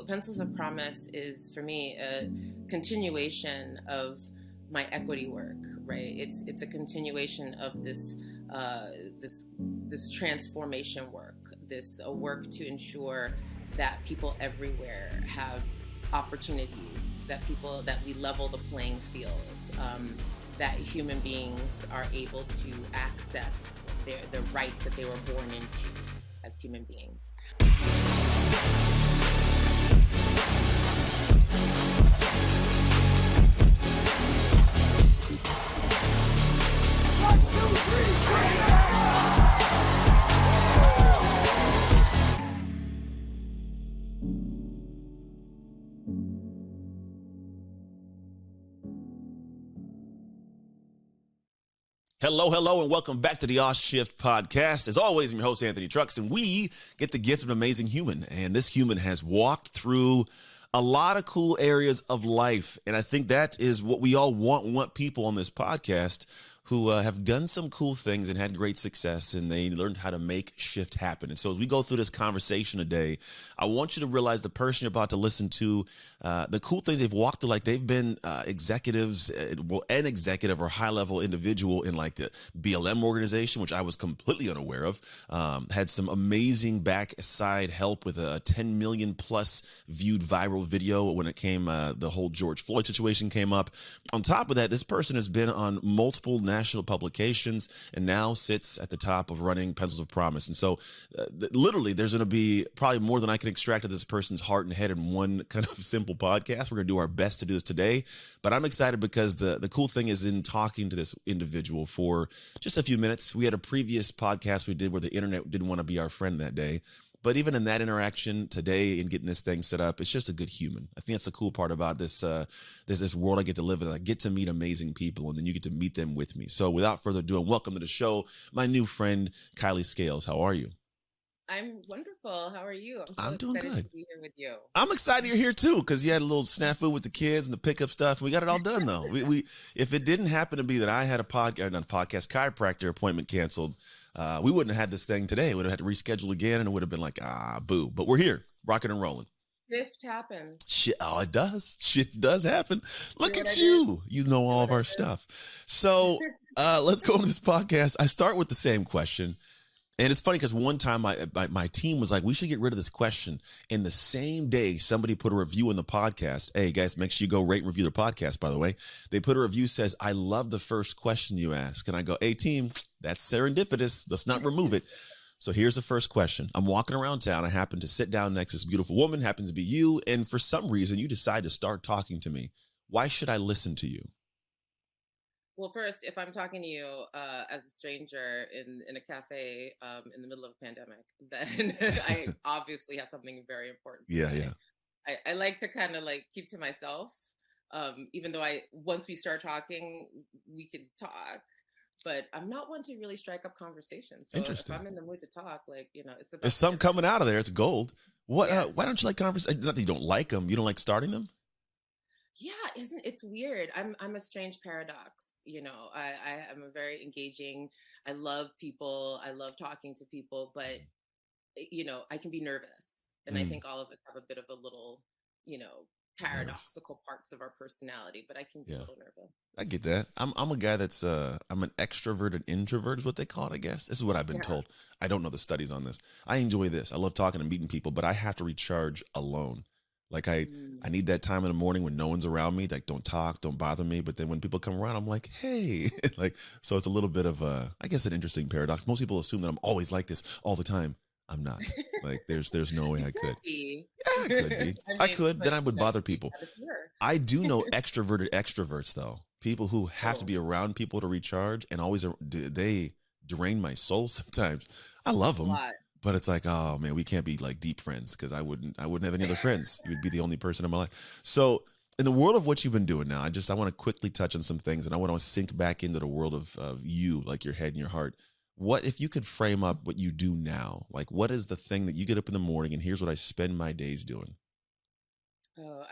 Pencils of Promise is for me a continuation of my equity work, right? It's a continuation of this transformation work, this work to ensure that people everywhere have opportunities, that we level the playing field, that human beings are able to access the rights that they were born into as human beings. One, two, three, Hello, and welcome back to the Osh Shift podcast. As always, I'm your host, Anthony Trucks, and we get the gift of an amazing human. And this human has walked through a lot of cool areas of life. And I think that is what we all want. We want people on this podcast who have done some cool things and had great success, and they learned how to make shift happen. And so as we go through this conversation today, I want you to realize the person you're about to listen to, the cool things they've walked through. Like they've been executives, an executive or high-level individual in like the BLM organization, which I was completely unaware of. Had some amazing backside help with a 10 million plus viewed viral video when it came, the whole George Floyd situation came up. On top of that, this person has been on multiple national publications and now sits at the top of running Pencils of Promise. And so literally there's going to be probably more than I can extract of this person's heart and head in one kind of simple podcast. We're going to do our best to do this today, but I'm excited because the cool thing is in talking to this individual for just a few minutes. We had a previous podcast we did where the internet didn't want to be our friend that day. But even in that interaction today and getting this thing set up, it's just a good human. I think that's the cool part about this this world I get to live in. I get to meet amazing people, and then you get to meet them with me. So without further ado, welcome to the show, my new friend, Kailee Scales. How are you? I'm wonderful. How are you? I'm doing excited good to be here with you. I'm excited you're here too, because you had a little snafu with the kids and the pickup stuff. We got it all done though. We if it didn't happen to be that I had a chiropractor appointment canceled, we wouldn't have had this thing today. We would have had to reschedule again, and it would have been like, boo. But we're here, rocking and rolling. Shift happens. It does. Shift does happen. Look at you. You know all of our stuff. So let's go into this podcast. I start with the same question. And it's funny because one time my team was like, we should get rid of this question. And the same day, somebody put a review in the podcast. Hey, guys, make sure you go rate and review the podcast, by the way. They put a review says, I love the first question you ask. And I go, hey, team, that's serendipitous. Let's not remove it. So here's the first question. I'm walking around town. I happen to sit down next to this beautiful woman, happens to be you. And for some reason, you decide to start talking to me. Why should I listen to you? Well, first, if I'm talking to you as a stranger in a cafe in the middle of a pandemic, then I obviously have something very important to say. I like to kind of like keep to myself, even though once we start talking, we could talk, but I'm not one to really strike up conversations. So if I'm in the mood to talk, like, it's about... There's some coming out of there. It's gold. What? Yeah. Why don't you like conversations? Not that you don't like them. You don't like starting them? Yeah, it's weird. I'm a strange paradox. I am a very engaging. I love people. I love talking to people, but I can be nervous, and I think all of us have a bit of a little, paradoxical parts of our personality. But I can be a little nervous. I get that. I'm a guy that's I'm an extroverted introvert is what they call it. I guess this is what I've been told. I don't know the studies on this. I enjoy this. I love talking and meeting people, but I have to recharge alone. Like I need that time in the morning when no one's around me. Like, don't talk, don't bother me. But then when people come around, I'm like, hey, so it's a little bit of I guess an interesting paradox. Most people assume that I'm always like this all the time. I'm not. Like, there's no way I could. Yeah, I could be. I could. Then I would bother people. I do know extroverted extroverts though. People who have to be around people to recharge, and always they drain my soul sometimes. I love them. But it's like, oh man, we can't be like deep friends because I wouldn't have any other friends. You would be the only person in my life. So in the world of what you've been doing now, I want to quickly touch on some things, and I want to sink back into the world of you, like your head and your heart. What if you could frame up what you do now? Like, what is the thing that you get up in the morning and here's what I spend my days doing? Oh,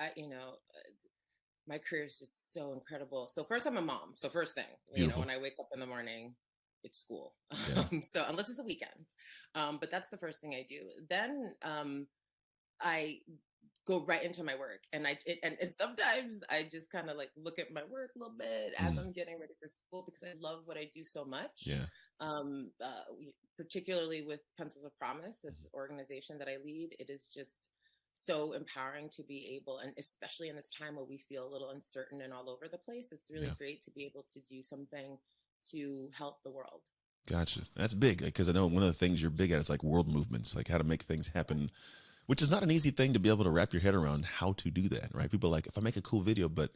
my career is just so incredible. So first, I'm a mom. So first thing, when I wake up in the morning, it's school. So unless it's a weekend, but that's the first thing I do. Then I go right into my work. And and sometimes I just kind of like look at my work a little bit as I'm getting ready for school, because I love what I do so much. Yeah. Particularly with Pencils of Promise, this organization that I lead, it is just so empowering to be able, and especially in this time where we feel a little uncertain and all over the place, it's really great to be able to do something to help the world. Gotcha. That's big, because I know one of the things you're big at is like world movements, like how to make things happen, which is not an easy thing to be able to wrap your head around how to do that, right? People are like, if I make a cool video, but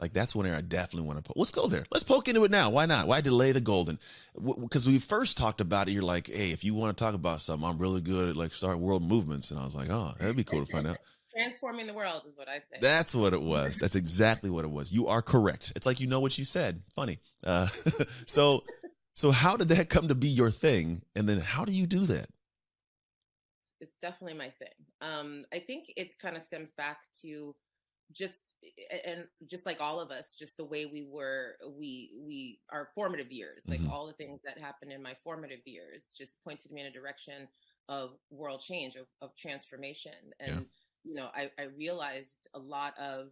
like that's one area I definitely want to poke. Let's go there. Let's poke into it now. Why not? Why delay the golden? Because we first talked about it, you're like, hey, if you want to talk about something, I'm really good at like start world movements. And I was like, oh, that'd be cool to find out. Transforming the world is what I say. That's what it was. That's exactly what it was. You are correct. It's like, you know what you said. Funny. So how did that come to be your thing? And then how do you do that? It's definitely my thing. I think it kind of stems back to just like all of us, just the way we our formative years, like all the things that happened in my formative years just pointed me in a direction of world change, of transformation. And I realized a lot of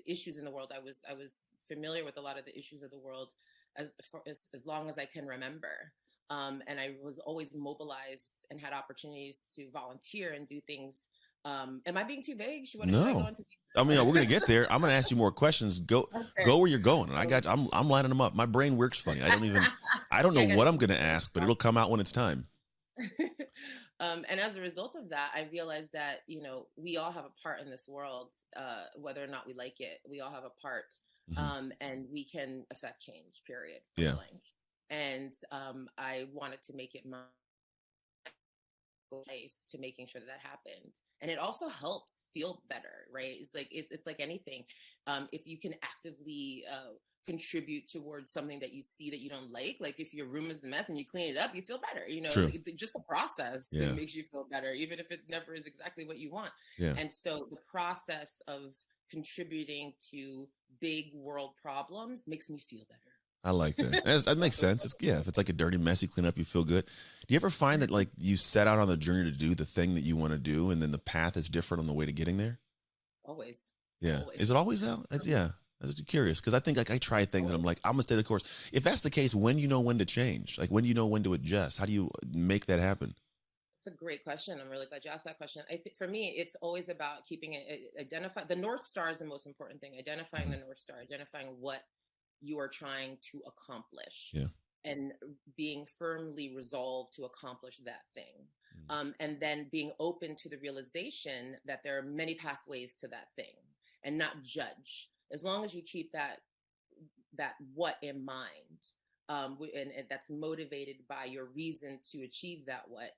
issues in the world. I was familiar with a lot of the issues of the world as long as I can remember. And I was always mobilized and had opportunities to volunteer and do things. Am I being too vague? Should I go into I mean, we're gonna get there. I'm gonna ask you more questions. Go where you're going. And I'm lining them up. My brain works funny. I don't know what I'm gonna ask, but it'll come out when it's time. And as a result of that, I realized that, we all have a part in this world, whether or not we like it. We all have a part, and we can affect change, period. Blank. And I wanted to make it my life to making sure that happened. And it also helps feel better, right? It's like anything. If you can actively contribute towards something that you see that you don't like if your room is a mess and you clean it up, you feel better. Just the process makes you feel better, even if it never is exactly what you want. And so the process of contributing to big world problems makes me feel better. I like that. That makes sense. If it's like a dirty mess, you clean up, you feel good. Do you ever find that like you set out on the journey to do the thing that you want to do, and then the path is different on the way to getting there? Always. Yeah. Always. Is it always that? I was curious, because I think like I try things and I'm like, I'm gonna stay the course. If that's the case, when do you know when to change? Like when do you know when to adjust? How do you make that happen? It's a great question. I'm really glad you asked that question. I think for me, it's always about keeping it identified. The North Star is the most important thing. Identifying the North Star, identifying what you are trying to accomplish, and being firmly resolved to accomplish that thing. And then being open to the realization that there are many pathways to that thing, and not judge. As long as you keep that what in mind, and that's motivated by your reason to achieve that what,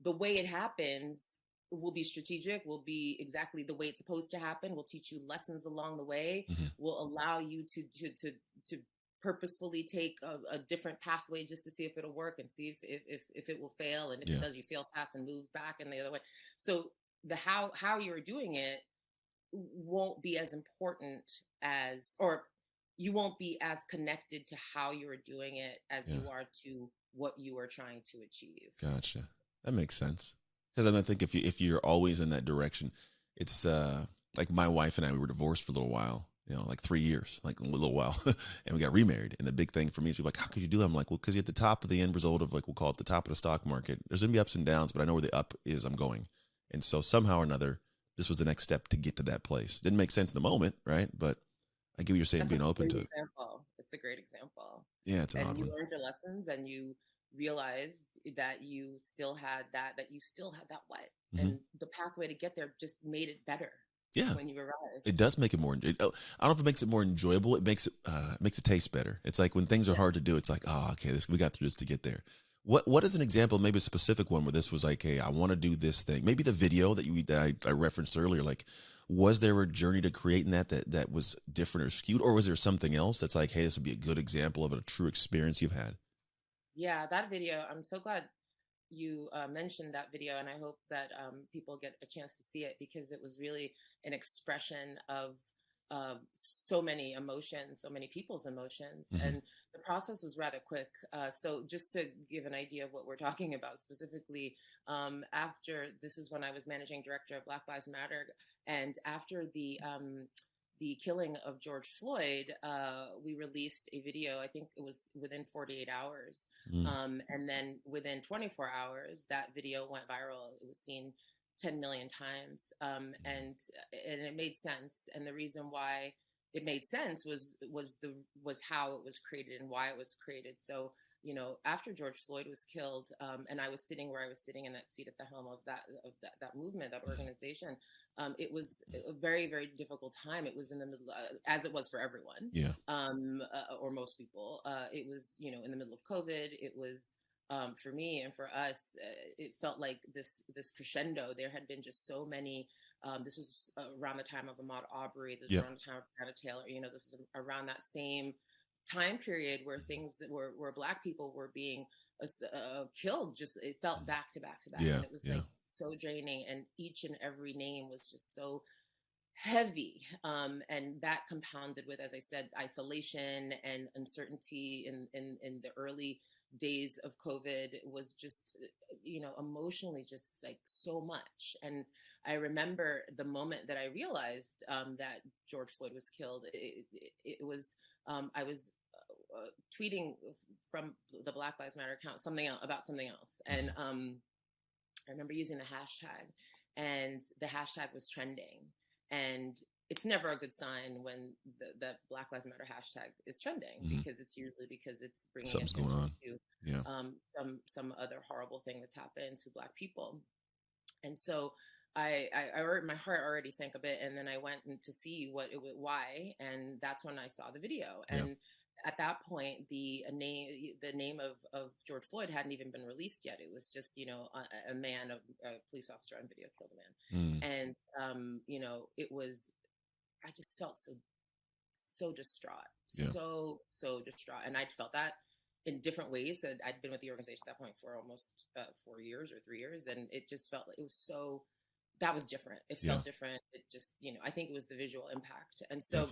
the way it happens will be strategic, will be exactly the way it's supposed to happen, will teach you lessons along the way, will allow you to purposefully take a different pathway just to see if it'll work, and see if it will fail, and if it does, you fail fast and move back in the other way. So the how you're doing it won't be as important as, or you won't be as connected to how you're doing it as you are to what you are trying to achieve. Gotcha. That makes sense. Because I think if you're always in that direction, it's like my wife and I, we were divorced for a little while, like 3 years, like a little while, and we got remarried. And the big thing for me is like, how could you do that? I'm like, well, because you're at the top of the end result of like, we'll call it the top of the stock market. There's gonna be ups and downs, but I know where the up is. I'm going, and so somehow or another, this was the next step to get to that place. Didn't make sense in the moment, right? But I get what you're saying, being open to it. It's a great example. Yeah, it's an odd one. And you learned your lessons, and you realized that you still had that what, and the pathway to get there just made it better. Yeah, when you arrived, it does make it more. I don't know if it makes it more enjoyable. It makes it taste better. It's like when things are hard to do, it's like, oh, okay, we got through this to get there. What is an example, maybe a specific one where this was like, hey, I want to do this thing. Maybe the video that I referenced earlier, like, was there a journey to creating that was different or skewed, or was there something else that's like, hey, this would be a good example of a true experience you've had? Yeah, that video, I'm so glad you mentioned that video, and I hope that people get a chance to see it, because it was really an expression of so many emotions, so many people's emotions. Mm-hmm. And the process was rather quick. So just to give an idea of what we're talking about specifically, after this is when I was managing director of Black Lives Matter. And after the killing of George Floyd, we released a video. I think it was within 48 hours. And then within 24 hours, that video went viral. It was seen 10 million times. And it made sense. And the reason why it made sense was how it was created and why it was created. So, you know, after George Floyd was killed, and I was sitting where I was sitting in that seat at the helm of that movement, that organization, it was a very, very difficult time. It was in the middle, as it was for everyone, or most people. It was, you know, in the middle of COVID. It was, for me and for us, it felt like this crescendo. There had been just so many. This was around the time of Ahmaud Arbery. This was around the time of Breonna Taylor. You know, this was around that same time period where things where Black people were being killed. Just it felt back to back to back, and it was like so draining. And each and every name was just so heavy, and that compounded with, as I said, isolation and uncertainty in the early days of COVID was just, you know, emotionally just like so much. And I remember the moment that I realized that George Floyd was killed. It was I was tweeting from the Black Lives Matter account something else about something else, and I remember using the hashtag, and the hashtag was trending. And it's never a good sign when the Black Lives Matter hashtag is trending, because it's usually because it's bringing something's going on to some other horrible thing that's happened to Black people. And so I my heart already sank a bit, and then I went to see why, and that's when I saw the video. And at that point, the name of George Floyd hadn't even been released yet. It was just, you know, a police officer on video killed a man. And you know, I just felt so distraught, so distraught. And I'd felt that in different ways, that I'd been with the organization at that point for almost 4 years or 3 years. And it just felt like it was so, that was different. It felt different. It just, you know, I think it was the visual impact. And so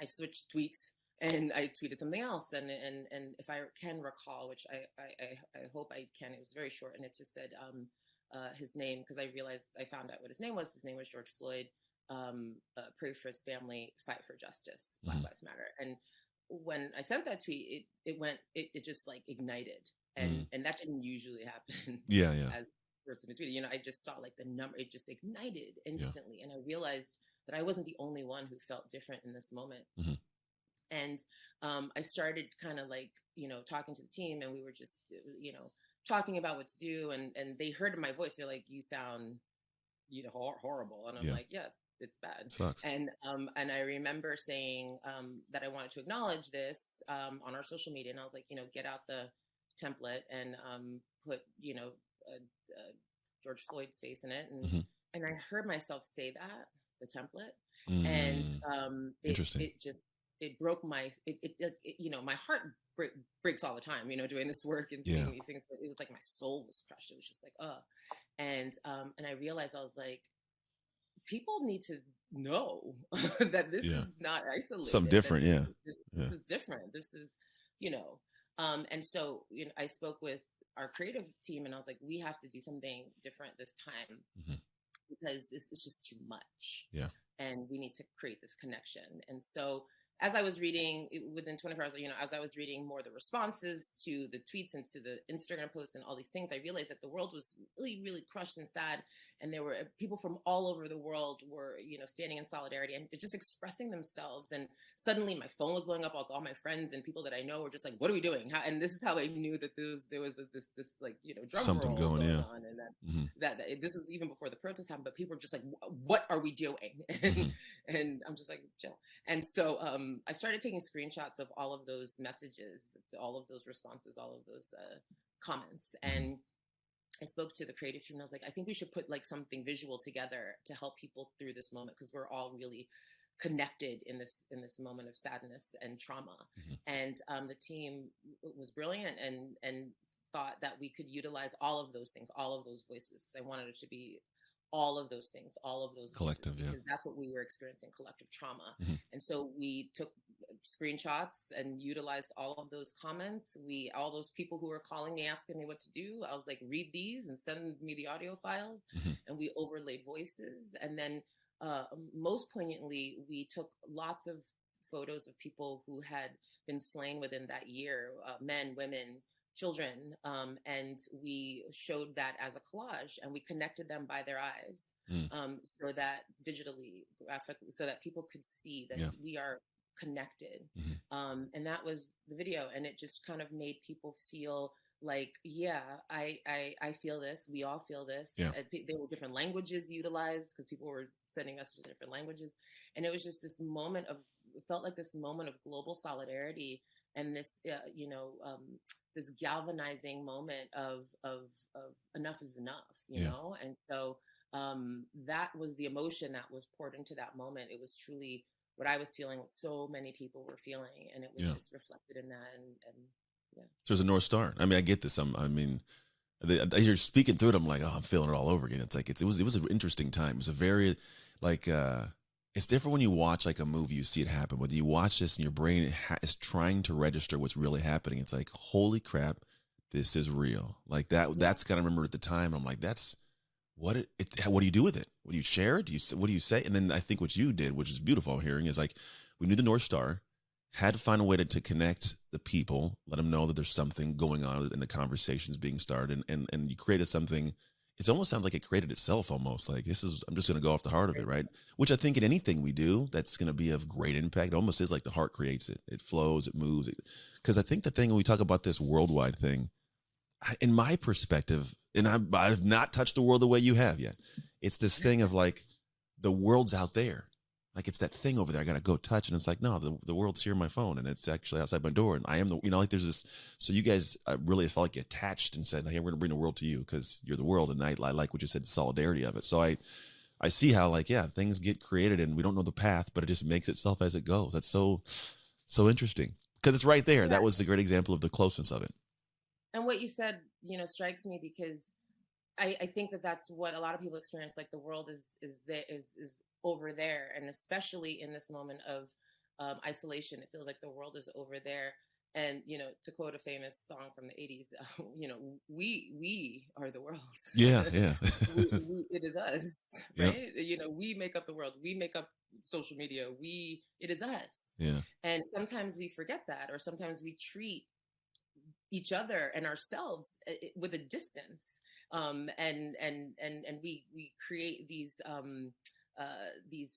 I switched tweets and I tweeted something else. And if I can recall, which I hope I can, it was very short. And it just said his name, because I found out what his name was. His name was George Floyd. Pray for his family, fight for justice, Black Lives Matter. And when I sent that tweet, it just like ignited, and that didn't usually happen. As a person who tweeted, you know, I just saw like the number, it just ignited instantly, and I realized that I wasn't the only one who felt different in this moment. And I started kind of like, you know, talking to the team, and we were just, you know, talking about what to do, and they heard my voice. They're like, "You sound, you know, horrible," and I'm like, "Yeah, it's bad." Sucks. And I remember saying that I wanted to acknowledge this on our social media, and I was like, you know, get out the template and put, you know, George Floyd's face in it, and I heard myself say that, the template, and it broke my you know, my heart breaks all the time, you know, doing this work and seeing these things, but it was like my soul was crushed. It was just like, and I realized, I was like, people need to know that this is not isolated. Something different, this is different. This is, you know, and so, you know, I spoke with our creative team, and I was like, we have to do something different this time, because this is just too much. And we need to create this connection. And so, as I was reading within 24 hours, you know, as I was reading more the responses to the tweets and to the Instagram posts and all these things, I realized that the world was really, really crushed and sad. And there were people from all over the world were, you know, standing in solidarity and just expressing themselves. And suddenly my phone was blowing up. All my friends and people that I know were just like, what are we doing? And this is how I knew that there was this like, you know, drum something roll going on. And that this was even before the protest happened, but people were just like, what are we doing? And I'm just like, chill. And so I started taking screenshots of all of those messages, all of those responses, all of those comments. And I spoke to the creative team, and I was like, I think we should put like something visual together to help people through this moment, because we're all really connected in this moment of sadness and trauma. And the team was brilliant and thought that we could utilize all of those things, all of those voices, because I wanted it to be all of those things, all of those voices, Collective, yeah. because that's what we were experiencing, collective trauma. Mm-hmm. And so we took screenshots and utilized all of those comments. All those people who were calling me, asking me what to do, I was like, read these and send me the audio files. Mm-hmm. And we overlaid voices. And then most poignantly, we took lots of photos of people who had been slain within that year, men, women, children, and we showed that as a collage, and we connected them by their eyes, so that digitally, graphically, so that people could see that we are connected. Mm-hmm. And that was the video, and it just kind of made people feel like, yeah, I feel this. We all feel this. Yeah. There were different languages utilized because people were sending messages in different languages, and it was just this moment of, it felt like this moment of global solidarity, and this, this galvanizing moment of enough is enough, you know? And so that was the emotion that was poured into that moment. It was truly what I was feeling, what so many people were feeling, and it was just reflected in that. And yeah. So there's a North Star. I mean, I get this. You're speaking through it. I'm like, oh, I'm feeling it all over again. It's like, it was an interesting time. It was a very, like, it's different when you watch like a movie, you see it happen. Whether you watch this and your brain is trying to register what's really happening, it's like, holy crap, this is real. Like that. That's kind of, remember at the time. I'm like, that's what what do you do with it? What do you share? What do you say? And then I think what you did, which is beautiful I'm hearing, is like, we knew the North Star, had to find a way to connect the people, let them know that there's something going on and the conversations being started, and you created something. It almost sounds like it created itself almost. Like, I'm just going to go off the heart of it, right? Which I think in anything we do that's going to be of great impact, it almost is like the heart creates it. It flows, it moves. Because I think the thing when we talk about this worldwide thing, in my perspective, and I've not touched the world the way you have yet, it's this thing of like, the world's out there. Like, it's that thing over there I got to go touch. And it's like, no, the world's here on my phone, and it's actually outside my door. And I am like there's this. So you guys really felt like you attached and said, hey, we're going to bring the world to you because you're the world. And I like what you said, the solidarity of it. So I see how, like, yeah, things get created and we don't know the path, but it just makes itself as it goes. That's so interesting because it's right there. Yeah. That was a great example of the closeness of it. And what you said, strikes me because I think that's what a lot of people experience. Like, the world is over there, and especially in this moment of isolation, it feels like the world is over there. And to quote a famous song from the 80s, we are the world. Yeah. It is us, right? Yep. We make up the world. We make up social media. It is us. Yeah. And sometimes we forget that, or sometimes we treat each other and ourselves with a distance. And we create these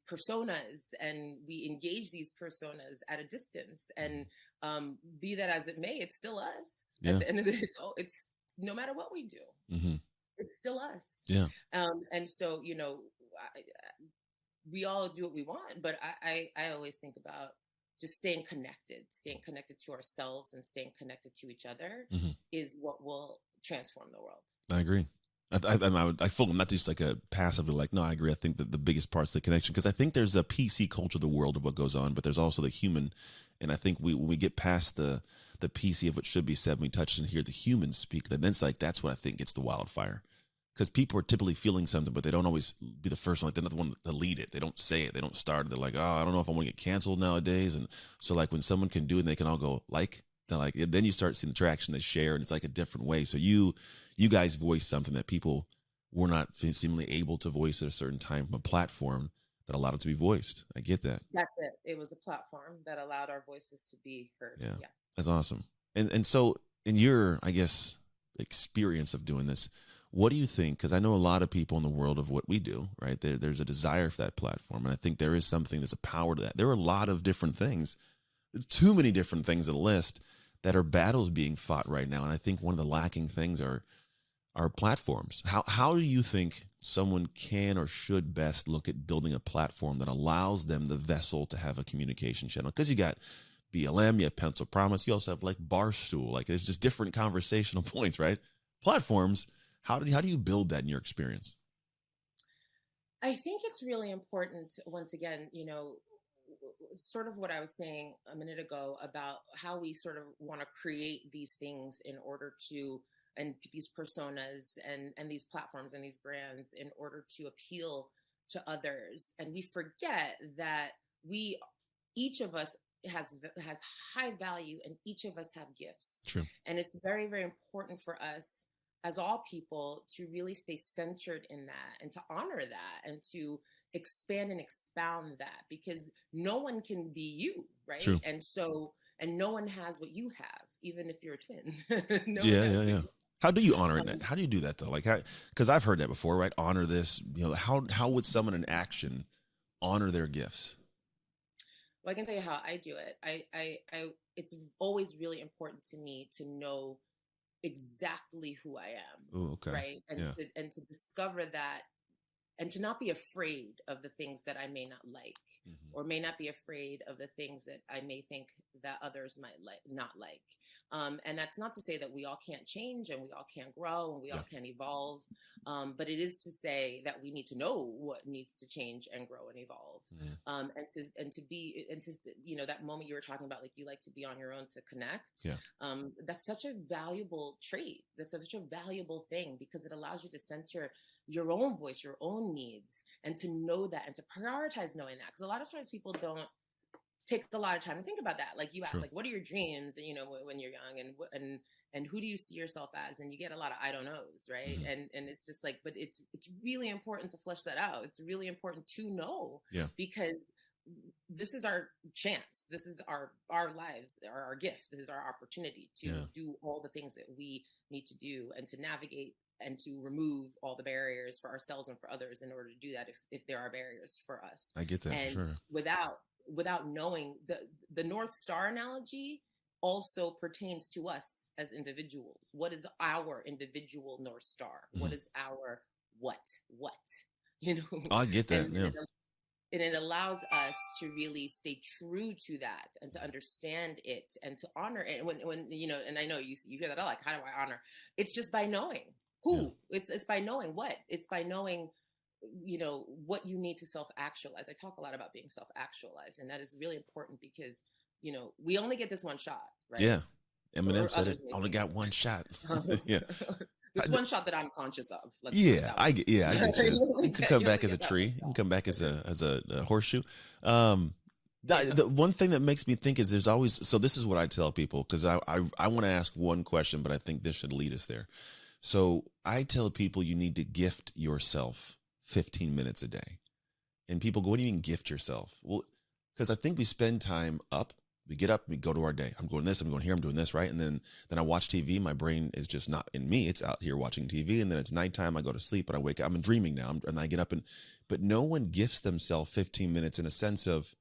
personas, and we engage these personas at a distance, and be that as it may, it's still us. Yeah. At the end of the day, it's no matter what we do, mm-hmm. it's still us. Yeah. And so, we all do what we want, but I always think about just staying connected to ourselves and staying connected to each other mm-hmm. is what will transform the world. I agree. I feel I'm not just like a passively like, no, I agree. I think that the biggest part's the connection, because I think there's a PC culture of the world of what goes on, but there's also the human. And I think when we get past the PC of what should be said, we touch and hear the humans speak, then it's like, that's what I think gets the wildfire. Because people are typically feeling something, but they don't always be the first one. Like, they're not the one to lead it. They don't say it. They don't start it. They're like, oh, I don't know if I want to get canceled nowadays. And so, like, when someone can do it and they can all go, like, then you start seeing the traction, they share, and it's like a different way. So you guys voice something that people were not seemingly able to voice at a certain time from a platform that allowed it to be voiced. I get that. That's it. It was a platform that allowed our voices to be heard. Yeah. That's awesome. And so in your, I guess, experience of doing this, what do you think? Because I know a lot of people in the world of what we do, right? There's a desire for that platform. And I think there is something, there's a power to that. There are a lot of different things. There's too many different things to list that are battles being fought right now. And I think one of the lacking things are platforms. How do you think someone can or should best look at building a platform that allows them the vessel to have a communication channel? Because you got BLM, you have Pencil Promise, you also have like Barstool. Like, there's just different conversational points, right? Platforms. How do you build that in your experience? I think it's really important, once again, sort of what I was saying a minute ago about how we sort of want to create these things in order to and these personas and these platforms and these brands in order to appeal to others. And we forget that each of us has high value, and each of us have gifts. True. And it's very, very important for us as all people to really stay centered in that and to honor that and to expand and expound that, because no one can be you, right? True. And no one has what you have, even if you're a twin. Yeah. How do you honor that? How do you do that though? Like, because I've heard that before, right? Honor this. How would someone in action honor their gifts? Well, I can tell you how I do it. It's always really important to me to know exactly who I am. Ooh, okay. Right. And to discover that, and to not be afraid of the things that I may not like, or may not be afraid of the things that I may think that others might not like. And that's not to say that we all can't change and we all can't grow and we all can't evolve. But it is to say that we need to know what needs to change and grow and evolve. And to be that moment you were talking about, like, you like to be on your own to connect. That's such a valuable trait. That's such a valuable thing, because it allows you to center your own voice, your own needs, and to know that and to prioritize knowing that. Because a lot of times people don't take a lot of time to think about that. Like, you ask, like, what are your dreams? And, when you're young, and who do you see yourself as? And you get a lot of I don't knows, right? And it's just like, but it's really important to flesh that out. It's really important to know, because this is our chance. This is our lives, our gift. This is our opportunity to do all the things that we need to do, and to navigate and to remove all the barriers for ourselves and for others in order to do that, if there are barriers for us. I get that. And for sure. without knowing, the North Star analogy also pertains to us as individuals. What is our individual North Star? What is our what? I get that. And it allows us to really stay true to that, and to understand it, and to honor it. When and I know you hear that, like, how do I honor? It's just by knowing who. It's by knowing what. It's by knowing what you need to self-actualize. I talk a lot about being self-actualized, and that is really important, because we only get this one shot, right? Eminem said it. Only got one shot. This one shot that I'm conscious of. I get you. You can come back as a tree. You can come back as a horseshoe. The one thing that makes me think is there's always, so this is what I tell people, because I want to ask one question, but I think this should lead us there. So I tell people you need to gift yourself 15 minutes a day. And people go, what do you mean gift yourself? Well, because I think we spend time up. We get up, we go to our day. I'm going this, I'm going here, I'm doing this, right? And then I watch TV. My brain is just not in me. It's out here watching TV. And then it's nighttime. I go to sleep, and I wake up. I'm dreaming now. And I get up, but no one gifts themselves 15 minutes in a sense of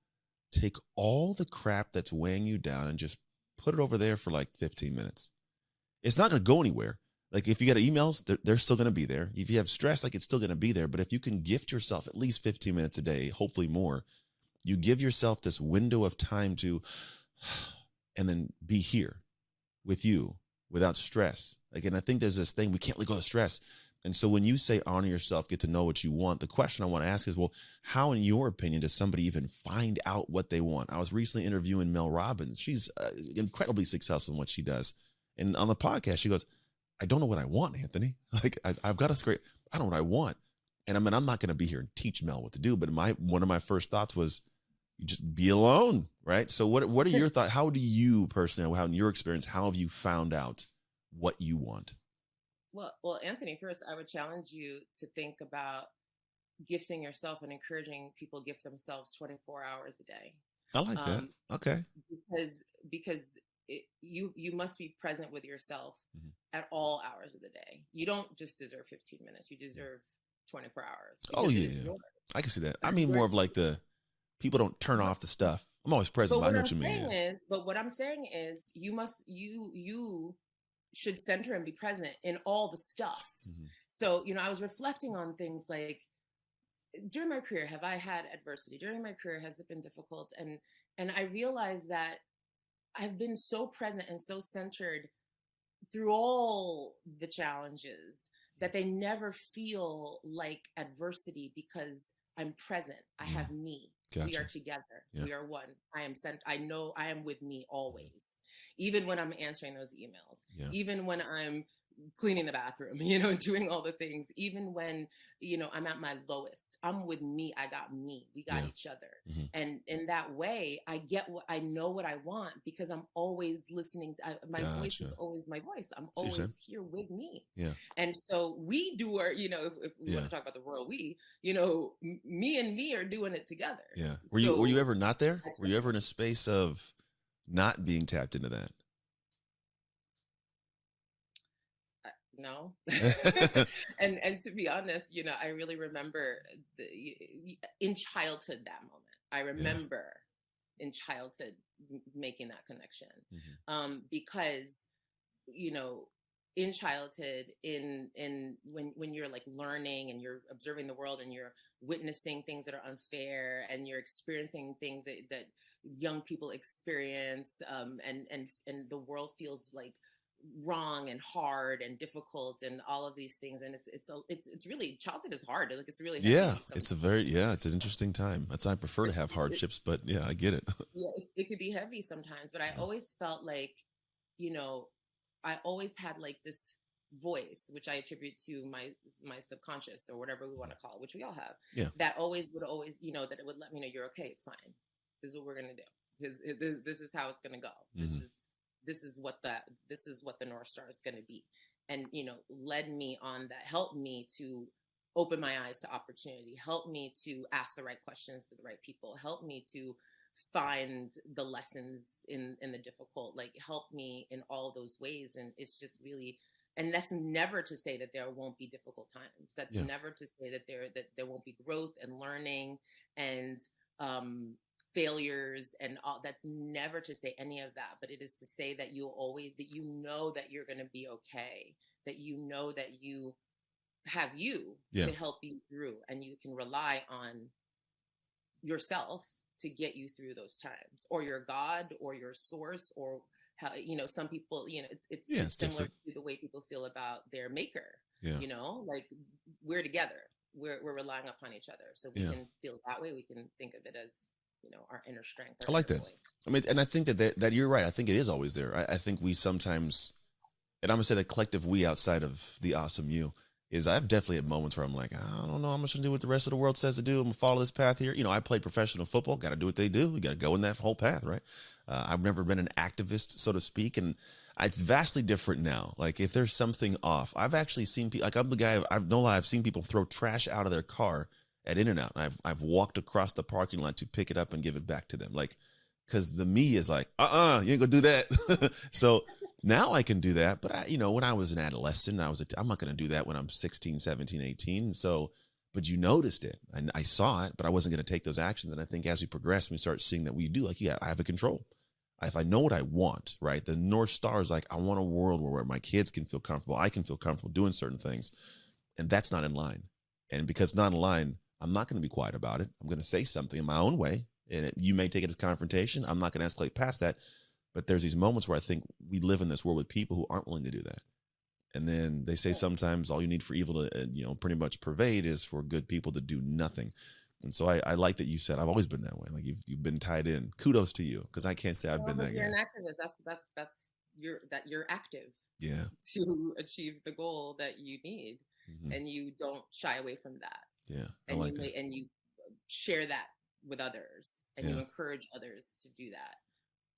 take all the crap that's weighing you down and just put it over there for like 15 minutes. It's not going to go anywhere. Like, if you get emails, they're still going to be there. If you have stress, like, it's still going to be there. But if you can gift yourself at least 15 minutes a day, hopefully more, you give yourself this window of time to, and then be here with you without stress. Again, I think there's this thing, we can't let go of stress. And so when you say honor yourself, get to know what you want, the question I want to ask is, well, how, in your opinion, does somebody even find out what they want? I was recently interviewing Mel Robbins. She's incredibly successful in what she does. And on the podcast, she goes, I don't know what I want, Anthony. Like, I've got a script. I don't know what I want. And I'm not going to be here and teach Mel what to do. But one of my first thoughts was, you just be alone, right? So what are your thoughts? How do you personally, how in your experience, how have you found out what you want? Well, Anthony, first, I would challenge you to think about gifting yourself and encouraging people gift themselves 24 hours a day. I like that. Okay. Because you must be present with yourself at all hours of the day. You don't just deserve 15 minutes. You deserve 24 hours. Oh, yeah. I can see that. I mean, more of like the people don't turn off the stuff. I'm always present, but I know what you mean. But what I'm saying is you should center and be present in all the stuff. So, I was reflecting on things like, during my career, have I had adversity? During my career, has it been difficult? And I realized that I've been so present and so centered through all the challenges that they never feel like adversity, because I'm present. I have me. Gotcha. We are together. Yeah. We are one. I know I am with me always, even when I'm answering those emails, even when I'm cleaning the bathroom, doing all the things, even when, I'm at my lowest. I'm with me. I got me. We got each other. Mm-hmm. And in that way, I know what I want because I'm always listening. My voice is always my voice. I'm always here with me. Yeah. And so we do our, if we want to talk about the royal we, me and me are doing it together. Yeah. Were you ever not there? Were you ever in a space of not being tapped into that? No. and to be honest, I really remember in childhood that moment. I remember in childhood making that connection. Because in childhood, when you're like learning and you're observing the world and you're witnessing things that are unfair and you're experiencing things that young people experience, and the world feels like wrong and hard and difficult and all of these things, and it's really, childhood is hard. Like, it's really heavy it's an interesting time. I prefer to have hardships, but I get it. It could be heavy sometimes, but I always felt like, I always had like this voice, which I attribute to my subconscious or whatever we want to call it, which we all have, that would always that it would let me know, you're okay, it's fine, this is what we're gonna do, this is how it's gonna go, this is what the North Star is going to be. And, led me on that, helped me to open my eyes to opportunity, helped me to ask the right questions to the right people, helped me to find the lessons in the difficult, like helped me in all those ways. And it's just really, and that's never to say that there won't be difficult times. That's never to say that there won't be growth and learning and, failures and all. That's never to say any of that, but it is to say that that you're going to be okay, that that you have to help you through, and you can rely on yourself to get you through those times, or your God or your source, or how, some people, it's similar to the way people feel about their maker. Like, we're together, we're relying upon each other, so we can feel that way. We can think of it as our inner strength. I like that. Voice. I mean, and I think that you're right. I think it is always there. I think we sometimes, and I'm gonna say the collective we outside of the awesome you, is I've definitely had moments where I'm like, I don't know, I'm just gonna do what the rest of the world says to do. I'm gonna follow this path here. I played professional football. Got to do what they do. You got to go in that whole path, right? I've never been an activist, so to speak, and it's vastly different now. Like, if there's something off, I've actually seen people. Like, I'm the guy. I've seen people throw trash out of their car at In-N-Out. I've walked across the parking lot to pick it up and give it back to them. Like, because the me is like, you ain't gonna do that. So now I can do that. But when I was an adolescent, I'm not gonna do that when I'm 16, 17, 18. So, but you noticed it, and I saw it, but I wasn't gonna take those actions. And I think as we progress, we start seeing that we do. Like, I have a control. If I know what I want, right? The North Star is like, I want a world where my kids can feel comfortable. I can feel comfortable doing certain things, and that's not in line. And because it's not in line, I'm not going to be quiet about it. I'm going to say something in my own way. And you may take it as confrontation. I'm not going to escalate past that. But there's these moments where I think we live in this world with people who aren't willing to do that. And then they say sometimes all you need for evil to, pretty much pervade is for good people to do nothing. And so I like that you said, I've always been that way. Like, you've been tied in. Kudos to you, because I can't say I've been that guy. You're an activist. You're active. Yeah. To achieve the goal that you need, and you don't shy away from that. Yeah, and you share that with others, and you encourage others to do that.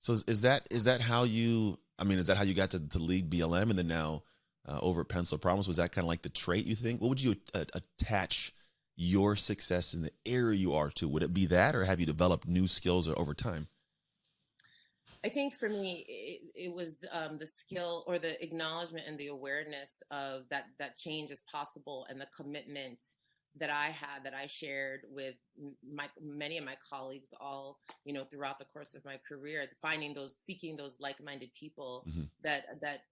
So is that how you? I mean, is that how you got to lead BLM, and then now over at Pencil Promise? Was that kind of like the trait you think? What would you attach your success in the area you are to? Would it be that, or have you developed new skills over time? I think for me, it was the skill, or the acknowledgement and the awareness of that change is possible, and the commitment that I shared with many of my colleagues, all, throughout the course of my career, seeking those like-minded people that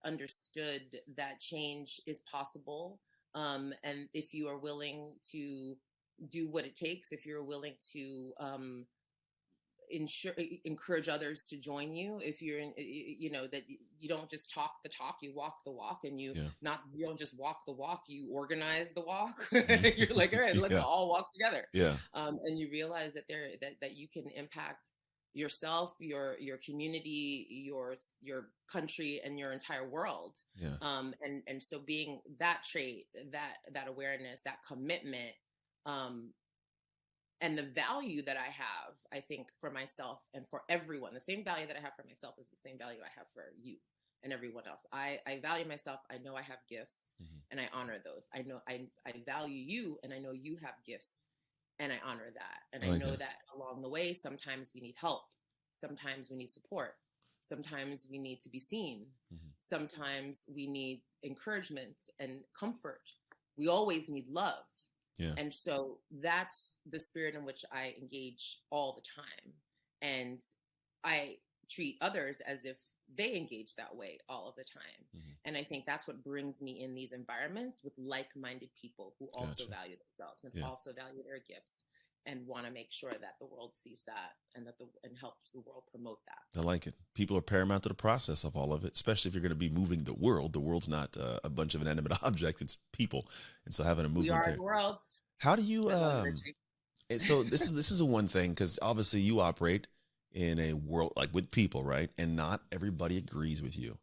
understood that change is possible. And if you are willing to do what it takes, if you're willing to encourage others to join you, if you're in, that you don't just talk the talk, you walk the walk, and you don't just walk the walk, you organize the walk. You're like, all right, let's all walk together. Yeah. And you realize that that you can impact yourself, your community, your country, and your entire world. Yeah. And so being that trait, that awareness, that commitment, and the value that I have, I think, for myself and for everyone, the same value that I have for myself is the same value I have for you and everyone else. I value myself. I know I have gifts, and I honor those. I know I value you, and I know you have gifts, and I honor that. And I know that along the way, sometimes we need help. Sometimes we need support. Sometimes we need to be seen. Sometimes we need encouragement and comfort. We always need love. Yeah. And so that's the spirit in which I engage all the time. And I treat others as if they engage that way all of the time. And I think that's what brings me in these environments with like-minded people who also value themselves and also value their gifts, and want to make sure that the world sees that, and and helps the world promote that. I like it. People are paramount to the process of all of it, especially if you're going to be moving the world. The world's not a bunch of inanimate objects; it's people, and so having a movement. We are the world. How do you? So this is a one thing, because obviously you operate in a world like with people, right? And not everybody agrees with you.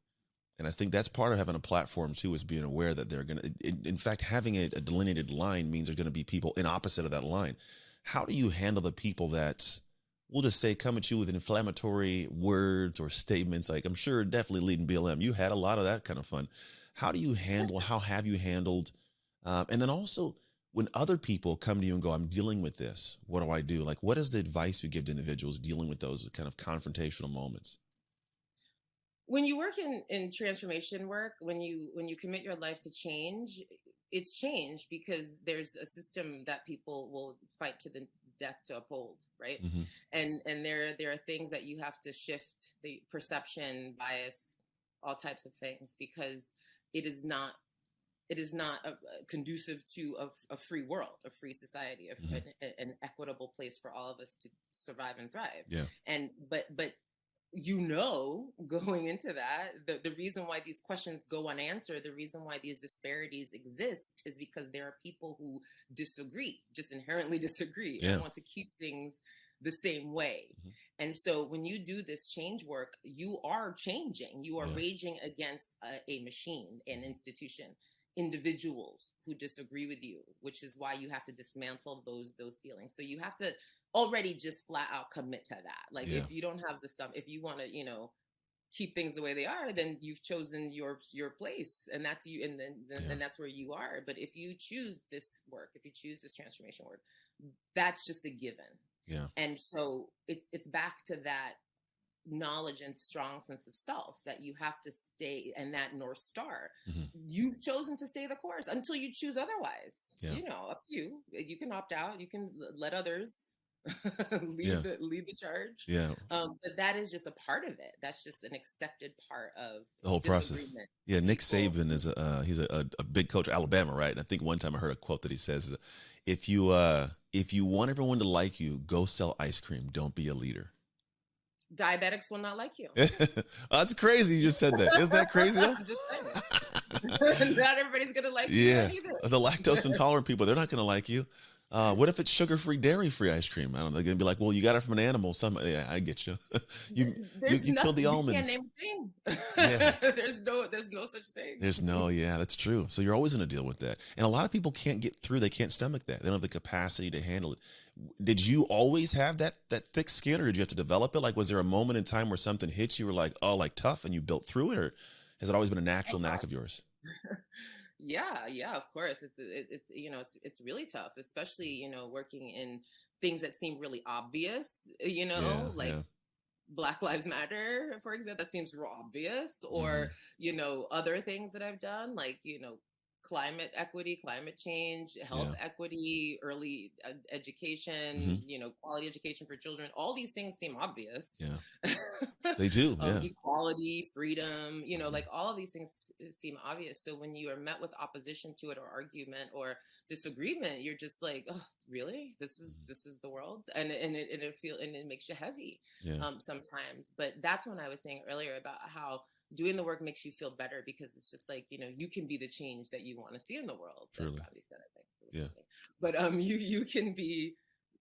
And I think that's part of having a platform too, is being aware that they're going to, in fact, having a delineated line means there's going to be people in opposite of that line. How do you handle the people that we'll just say come at you with inflammatory words or statements? Like, I'm sure definitely leading BLM, you had a lot of that kind of fun. How do you handle, how have you handled? And then also when other people come to you and go, I'm dealing with this, what do I do? Like, what is the advice you give to individuals dealing with those kind of confrontational moments? When you work in transformation work, when you commit your life to change, it's change because there's a system that people will fight to the death to uphold, right? And there are things that you have to shift, the perception, bias, all types of things, because it is not conducive to a free world, a free society, an equitable place for all of us to survive and thrive. Yeah. And but going into that, the reason why these questions go unanswered, the reason why these disparities exist, is because there are people who disagree, just inherently disagree, and want to keep things the same way. And so when you do this change work, you are changing. You are raging against a machine, an institution, individuals who disagree with you, which is why you have to dismantle those feelings. So you have to already just flat out commit to that. Like, if you don't have the stuff, if you want to, keep things the way they are, then you've chosen your place, and that's you, and then that's where you are. But if you choose this work, if you choose this transformation work, that's just a given. Yeah. And so it's back to that knowledge and strong sense of self that you have to stay, and that North Star. You've chosen to stay the course until you choose otherwise. Up to you. You can opt out. You can let others lead the charge. But that is just a part of it. That's just an accepted part of the whole process. Yeah, Nick Saban is he's a big coach at Alabama, right? And I think one time I heard a quote that he says, if you want everyone to like you, go sell ice cream. Don't be a leader. Diabetics will not like you. That's crazy. You just said that. Isn't that crazy though? I'm just saying. Not everybody's gonna like you either. The lactose intolerant people, they're not gonna like you. What if it's sugar-free, dairy-free ice cream? I don't know. They're gonna be like, well, you got it from an animal. Yeah, I get you. you killed the almonds. You can't name a thing. There's no such thing. That's true. So you're always gonna deal with that. And a lot of people can't get through. They can't stomach that. They don't have the capacity to handle it. Did you always have that thick skin, or did you have to develop it? Like, was there a moment in time where something hit you, were like, oh, like tough, and you built through it, or has it always been a natural knack of yours? Yeah, of course. It's really tough, especially, working in things that seem really obvious, Black Lives Matter, for example, that seems real obvious, or, other things that I've done, like, climate equity, climate change, health equity, early education, quality education for children. All these things seem obvious. Yeah, they do. Equality, freedom, like all of these things seem obvious. So when you are met with opposition to it, or argument or disagreement, you're just like, oh, really? This is the world, and it makes you heavy sometimes. But that's when I was saying earlier about how doing the work makes you feel better, because it's just like, you can be the change that you want to see in the world. Truly. That's probably said, I think. But you can be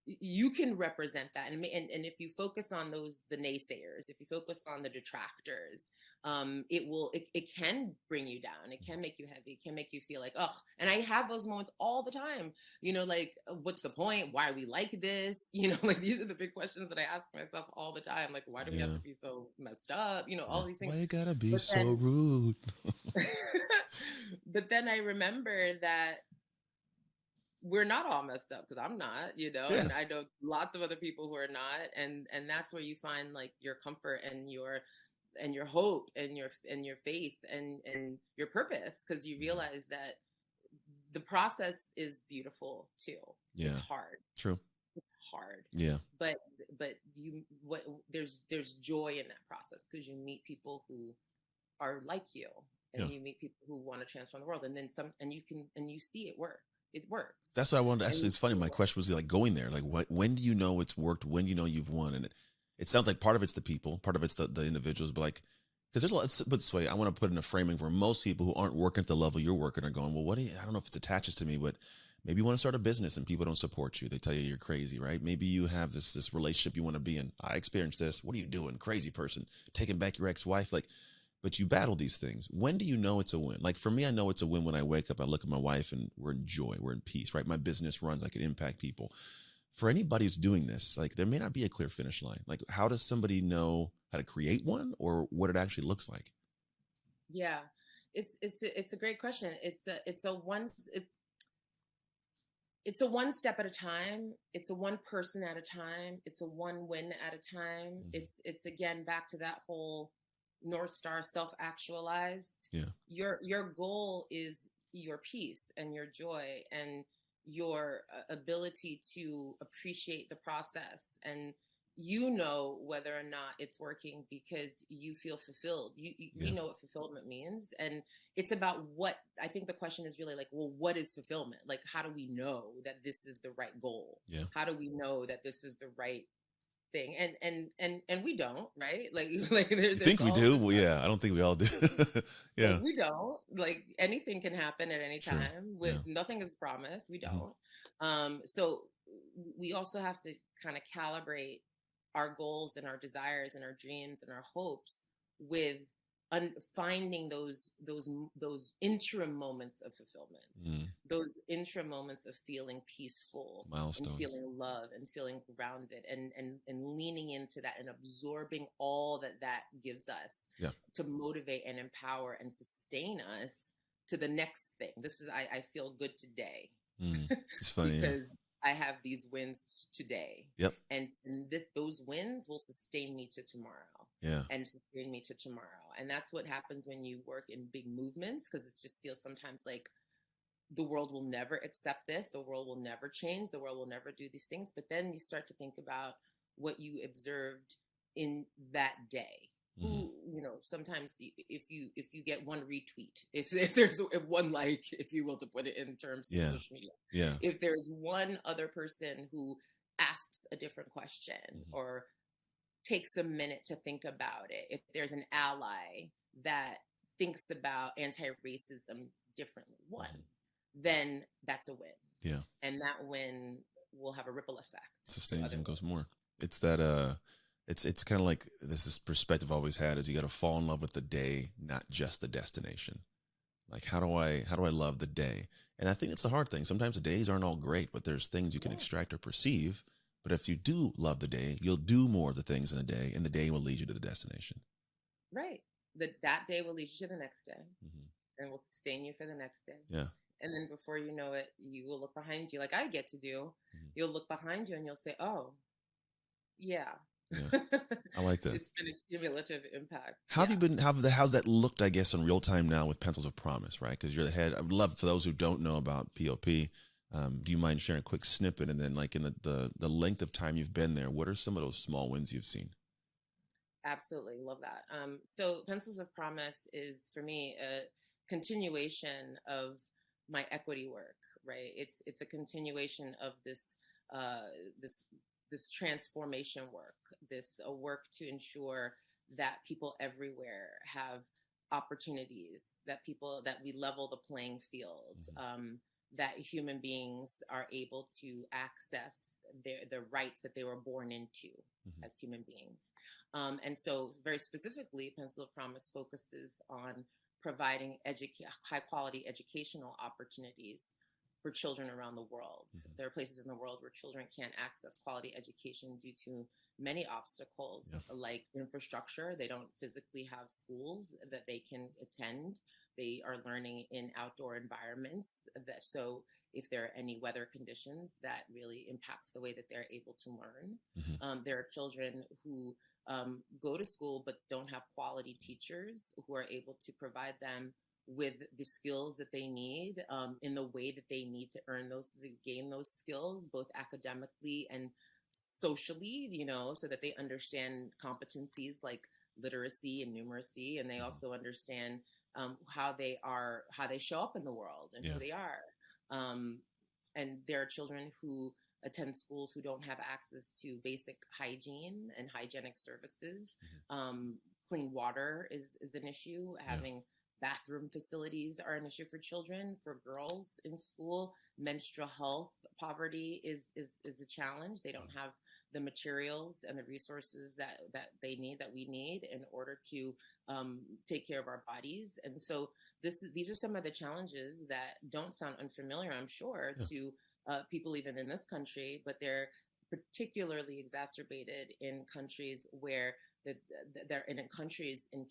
you can represent that. And if you focus on the naysayers, if you focus on the detractors, it can bring you down. It can make you heavy. It can make you feel like, oh, and I have those moments all the time, like, what's the point? Why are we like this? Like, these are the big questions that I ask myself all the time. Like, why do we have to be so messed up? All these things. Why you gotta be so then, rude? But then I remember that we're not all messed up, because I'm not, and I know lots of other people who are not. And that's where you find like your comfort and your hope and your faith and your purpose, because you realize that the process is beautiful too. Yeah. It's hard. True. It's hard. Yeah. But there's joy in that process, because you meet people who are like you, and you meet people who want to transform the world, and then some, and you see it work. It works. That's what I wanted to ask. It's funny. My question was like going there, like when do you know it's worked? When do you know you've won? And it sounds like part of it's the people, part of it's the individuals, but like, because there's a lot, but this way, I want to put in a framing where most people who aren't working at the level you're working are going, well, I don't know if it attaches to me, but maybe you want to start a business and people don't support you. They tell you you're crazy, right? Maybe you have this relationship you want to be in. I experienced this. What are you doing? Crazy person, taking back your ex-wife. Like, but you battle these things. When do you know it's a win? Like for me, I know it's a win when I wake up, I look at my wife and we're in joy, we're in peace, right? My business runs, I can impact people. For anybody who's doing this, like there may not be a clear finish line. Like how does somebody know how to create one or what it actually looks like? Yeah, it's a great question. It's a one step at a time. It's a one person at a time. It's a one win at a time. Mm-hmm. It's again back to that whole North Star, self-actualized. Yeah. Your goal is your peace and your joy and your ability to appreciate the process, and whether or not it's working because you feel fulfilled. You know what fulfillment means, and it's about what I think the question is really like, well, what is fulfillment? Like, how do we know that this is the right goal? Yeah. How do we know that this is the right thing? And we don't, right? Like there's think we do. Well, yeah, I don't think we all do. Yeah, like, we don't. Like anything can happen at any time. Nothing is promised. We don't. Mm-hmm. So we also have to kind of calibrate our goals and our desires and our dreams and our hopes with finding those interim moments of fulfillment, those interim moments of feeling peaceful, milestones, and feeling love and feeling grounded, and leaning into that and absorbing all that gives us to motivate and empower and sustain us to the next thing. This is I feel good today. It's funny because I have these wins today. Yep. And those wins will sustain me to tomorrow. Yeah. And sustain me to tomorrow. And that's what happens when you work in big movements, because it just feels sometimes like the world will never accept this. The world will never change. The world will never do these things. But then you start to think about what you observed in that day. Who, sometimes if you get one retweet, if there's one like, if you will, to put it in terms of social media, if there's one other person who asks a different question or takes a minute to think about it, if there's an ally that thinks about anti-racism differently, then that's a win. Yeah. And that win will have a ripple effect. Sustains and goes more. It's that, It's kind of like this perspective I've always had is you got to fall in love with the day, not just the destination. Like, how do I love the day? And I think it's the hard thing. Sometimes the days aren't all great, but there's things you can extract or perceive. But if you do love the day, you'll do more of the things in a day, and the day will lead you to the destination. Right. That day will lead you to the next day, and will sustain you for the next day. Yeah. And then before you know it, you will look behind you, like I get to do. You'll look behind you and you'll say, oh, yeah. Yeah, I like that. It's been a cumulative impact. How have you been? How's that looked? I guess in real time now with Pencils of Promise, right? Because you're the head. I'd love for those who don't know about POP. Do you mind sharing a quick snippet, and then like in the length of time you've been there, what are some of those small wins you've seen? Absolutely, love that. So Pencils of Promise is for me a continuation of my equity work, right? It's a continuation of this transformation work, this work to ensure that people everywhere have opportunities, that we level the playing field, that human beings are able to access the rights that they were born into as human beings. And so very specifically, Pencil of Promise focuses on providing high quality educational opportunities for children around the world. There are places in the world where children can't access quality education due to many obstacles, like infrastructure. They don't physically have schools that they can attend. They are learning in outdoor environments. So if there are any weather conditions, that really impacts the way that they're able to learn. There are children who go to school but don't have quality teachers who are able to provide them with the skills that they need in the way that they need to gain those skills, both academically and socially, so that they understand competencies like literacy and numeracy, and they also understand how they show up in the world and who they are. And there are children who attend schools who don't have access to basic hygiene and hygienic services. Clean water is an issue. Having bathroom facilities are an issue for children, for girls in school. Menstrual health poverty is a challenge. They don't have the materials and the resources that they need, that we need in order to take care of our bodies. And so these are some of the challenges that don't sound unfamiliar, I'm sure, to people even in this country, but they're particularly exacerbated in countries where they're in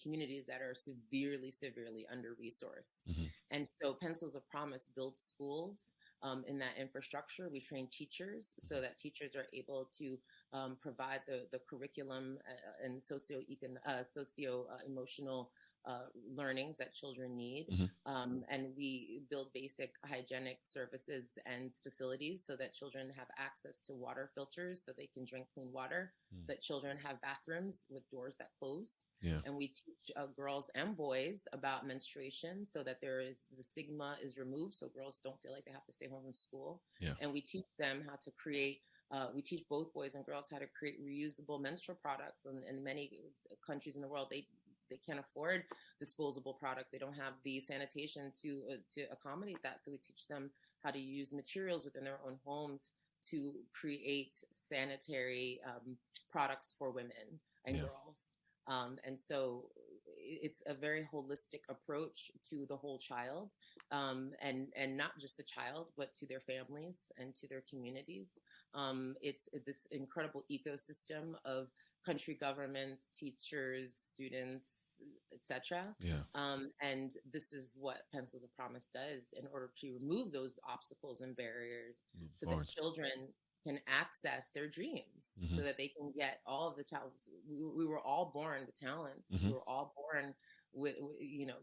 communities that are severely under-resourced. And so Pencils of Promise builds schools in that infrastructure. We train teachers so that teachers are able to provide the curriculum and socio-emotional learnings that children need. And we build basic hygienic services and facilities so that children have access to water filters so they can drink clean water, so that children have bathrooms with doors that close. And we teach girls and boys about menstruation so that the stigma is removed, so girls don't feel like they have to stay home from school. And we teach them how to create we teach both boys and girls how to create reusable menstrual products. And in many countries in the world, they can't afford disposable products. They don't have the sanitation to accommodate that. So we teach them how to use materials within their own homes to create sanitary products for women and girls. And so it's a very holistic approach to the whole child, and not just the child, but to their families and to their communities. It's this incredible ecosystem of country governments, teachers, students, etc. And this is what Pencils of Promise does in order to remove those obstacles and barriers so that children can access their dreams, so that they can get all of the talents. We were all born with talent. We were all born with,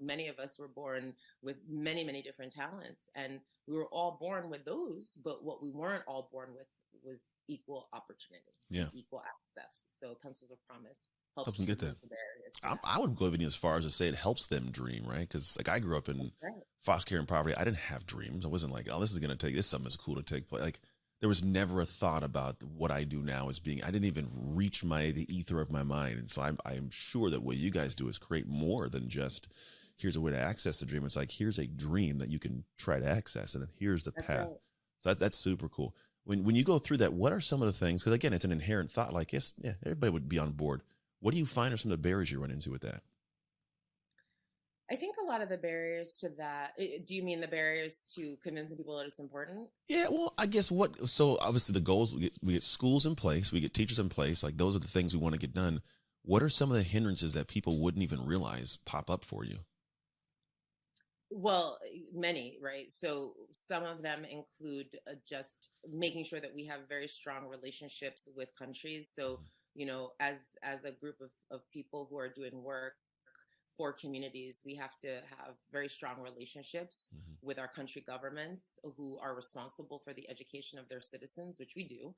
many of us were born with many, many different talents, and we were all born with those, but what we weren't all born with was equal opportunity, equal access. So Pencils of Promise helps them get that. I would go even as far as to say it helps them dream, right? Because like I grew up in foster care and poverty. I didn't have dreams. I wasn't like, oh, this is something that's cool to take place. Like there was never a thought about what I do now as being, I didn't even reach the ether of my mind. And so I'm sure that what you guys do is create more than just, here's a way to access the dream. It's like, here's a dream that you can try to access, and then here's the path. Right. So that's super cool. When you go through that, what are some of the things, because again, it's an inherent thought, like, yes, everybody would be on board. What do you find are some of the barriers you run into with that? I think a lot of the barriers to that, do you mean the barriers to convincing people that it's important? Yeah, well, I guess so obviously the goals, we get schools in place, we get teachers in place, like those are the things we want to get done. What are some of the hindrances that people wouldn't even realize pop up for you? Well, many, right? So some of them include just making sure that we have very strong relationships with countries. So, as a group of people who are doing work for communities, we have to have very strong relationships with our country governments who are responsible for the education of their citizens, which we do.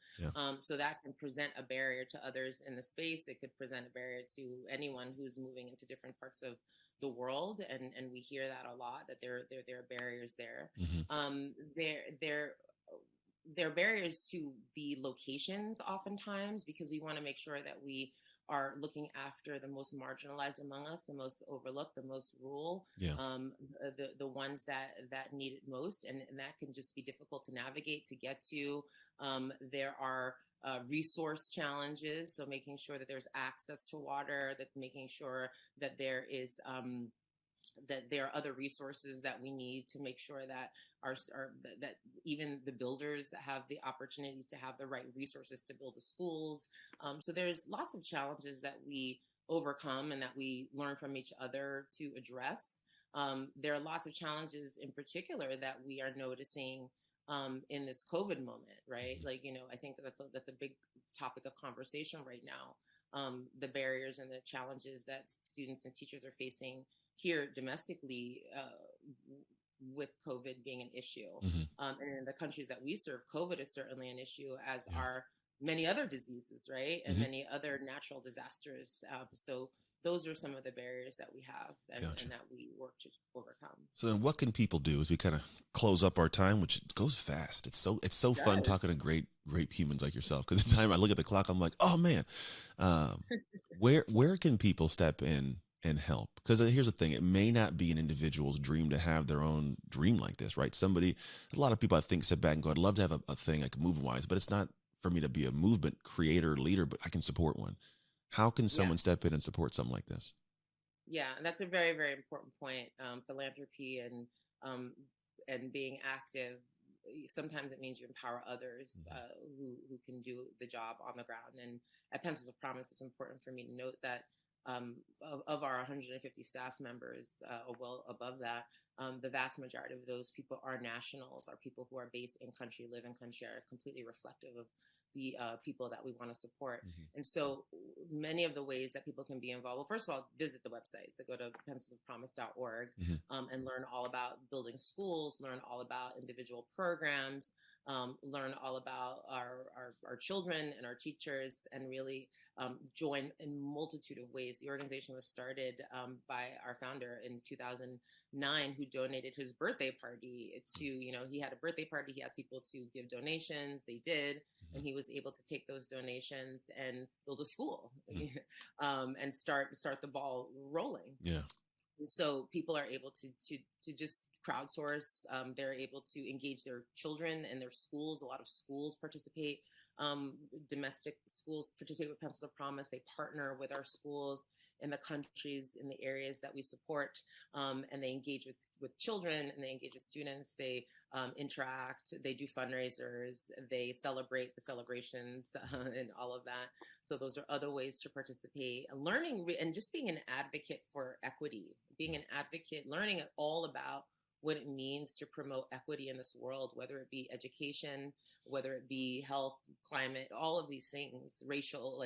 So that can present a barrier to others in the space. It could present a barrier to anyone who's moving into different parts of the world, and we hear that a lot, that there are barriers there. there are barriers to the locations oftentimes, because we want to make sure that we are looking after the most marginalized among us, the most overlooked, the most rural, the ones that need it most, and that can just be difficult to navigate to get to. There are resource challenges, so making sure that there's access to water, that making sure that there is that there are other resources that we need to make sure that that even the builders that have the opportunity to have the right resources to build the schools. So there's lots of challenges that we overcome and that we learn from each other to address. There are lots of challenges in particular that we are noticing in this COVID moment, right? Like, I think that's a big topic of conversation right now. The barriers and the challenges that students and teachers are facing here domestically with COVID being an issue. And in the countries that we serve, COVID is certainly an issue, as are many other diseases, right? And many other natural disasters. So those are some of the barriers that we have and that we work to overcome. So then what can people do as we kind of close up our time, which goes fast? It's so fun talking to great humans like yourself, because the time I look at the clock, I'm like, oh man, where can people step in and help? Because here's the thing, it may not be an individual's dream to have their own dream like this, right? A lot of people I think sit back and go, I'd love to have a thing like movement wise, but it's not for me to be a movement creator, leader, but I can support one. How can someone step in and support something like this? Yeah, and that's a very, very important point. Philanthropy and being active, sometimes it means you empower others who can do the job on the ground. And at Pencils of Promise, it's important for me to note that of our 150 staff members, well above that, the vast majority of those people are nationals, are people who are based in country, live in country, are completely reflective of the people that we want to support. And so many of the ways that people can be involved, well, first of all, visit the website. So go to pencilsofpromise.org and learn all about building schools, learn all about individual programs, learn all about our children and our teachers, and really join in multitude of ways. The organization was started by our founder in 2009, who donated his birthday party to, he had a birthday party. He asked people to give donations. They did. And he was able to take those donations and build a school and start the ball rolling. Yeah. And so people are able to just crowdsource. They're able to engage their children and their schools. A lot of schools participate. Domestic schools participate with Pencils of Promise. They partner with our schools in the countries, in the areas that we support, and they engage with children, and they engage with students. They interact, they do fundraisers, they celebrate the celebrations and all of that. So those are other ways to participate. Learning and just being an advocate for equity, being an advocate, learning all about what it means to promote equity in this world, whether it be education, whether it be health, climate, all of these things, racial,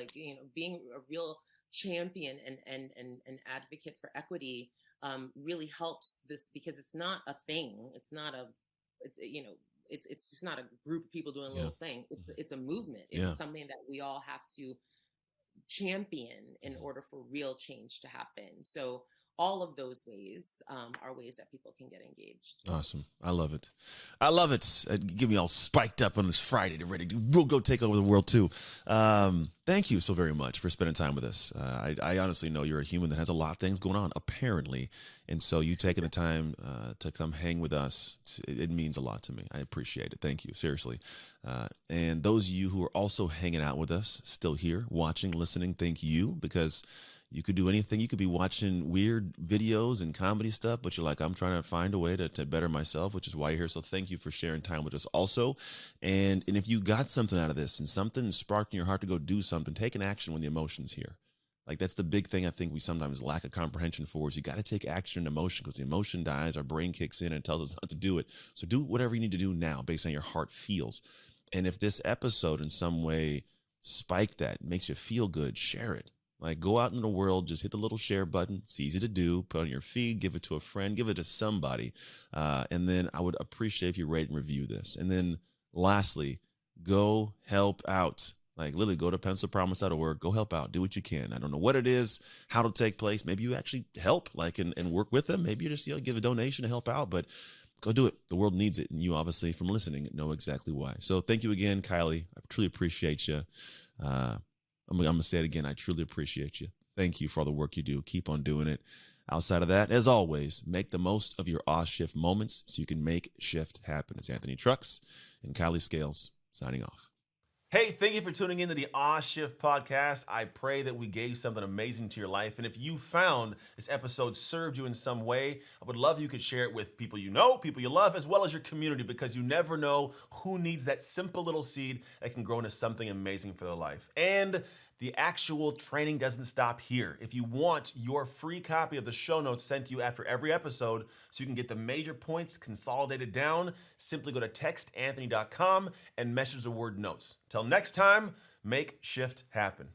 being a real champion and advocate for equity really helps this, because it's not a thing. It's not it's just not a group of people doing a little thing. It's a movement. It's something that we all have to champion in order for real change to happen. So all of those ways are ways that people can get engaged. Awesome. I love it. I love it. Get me all spiked up on this Friday. We'll go take over the world too. Thank you so very much for spending time with us. I honestly know you're a human that has a lot of things going on, apparently. And so you taking the time to come hang with us, it means a lot to me. I appreciate it. Thank you. Seriously. And those of you who are also hanging out with us, still here, watching, listening, thank you, because you could do anything. You could be watching weird videos and comedy stuff, but you're like, I'm trying to find a way to better myself, which is why you're here. So thank you for sharing time with us also. And if you got something out of this and something sparked in your heart to go do something, take an action when the emotion's here. Like, that's the big thing I think we sometimes lack a comprehension for, is you got to take action and emotion, because the emotion dies, our brain kicks in and tells us not to do it. So do whatever you need to do now based on your heart feels. And if this episode in some way spiked that, makes you feel good, share it. Like, go out in the world, just hit the little share button. It's easy to do. Put it on your feed, give it to a friend, give it to somebody. And then I would appreciate if you rate and review this. And then lastly, go help out. Like, literally go to pencilpromise.org, go help out, do what you can. I don't know what it is, how it'll take place. Maybe you actually help, and work with them. Maybe you just give a donation to help out. But go do it. The world needs it. And you obviously, from listening, know exactly why. So thank you again, Kailee. I truly appreciate you. I'm going to say it again. I truly appreciate you. Thank you for all the work you do. Keep on doing it. Outside of that, as always, make the most of your Oz Shift moments so you can make shift happen. It's Anthony Trucks and Kailee Scales signing off. Hey, thank you for tuning in to the Oz Shift podcast. I pray that we gave something amazing to your life. And if you found this episode served you in some way, I would love if you could share it with people you know, people you love, as well as your community, because you never know who needs that simple little seed that can grow into something amazing for their life. And the actual training doesn't stop here. If you want your free copy of the show notes sent to you after every episode so you can get the major points consolidated down, simply go to textanthony.com and message the word notes. Till next time, make shift happen.